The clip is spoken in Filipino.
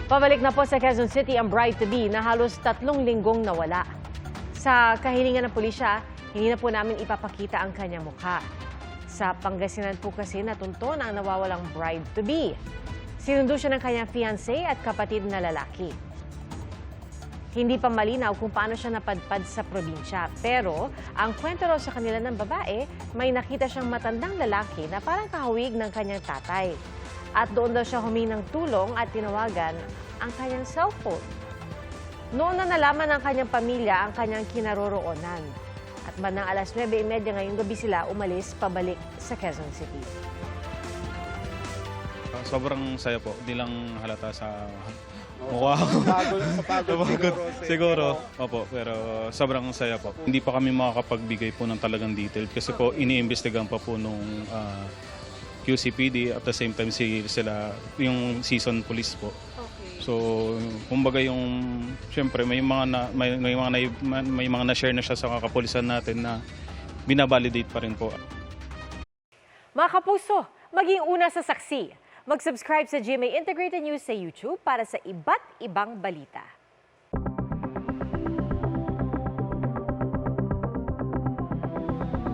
Pabalik na po sa Quezon City ang bride-to-be na halos 3 linggong nawala. Sa kahilingan ng pulisya, hindi na po namin ipapakita ang kanyang mukha. Sa Pangasinan po kasi natunton ang nawawalang bride-to-be. Sinundo siya ng kanyang fiancé at kapatid na lalaki. Hindi pa malinaw kung paano siya napadpad sa probinsya. Pero ang kwento raw sa kanila ng babae, may nakita siyang matandang lalaki na parang kahawig ng kanyang tatay. At doon daw siya humingi ng tulong at tinawagan ang kanyang cellphone. Noon na nalaman ng kanyang pamilya ang kanyang kinaroroonan. At bandang alas 9:30 ngayong gabi sila umalis pabalik sa Quezon City. Sobrang saya po. Di lang halata sa mukha. Pagod Siguro. Opo, pero sobrang saya po. Hindi pa kami makakapagbigay po ng talagang detail kasi po iniimbestigahan pa po nung QCPD at the same time sila yung season police po. Okay. So, kumbaga yung syempre may mga na-share na siya sa kakapulisan natin na binabalidate pa rin po. Mga kapuso, maging una sa saksi. Mag-subscribe sa GMA Integrated News sa YouTube para sa iba't ibang balita.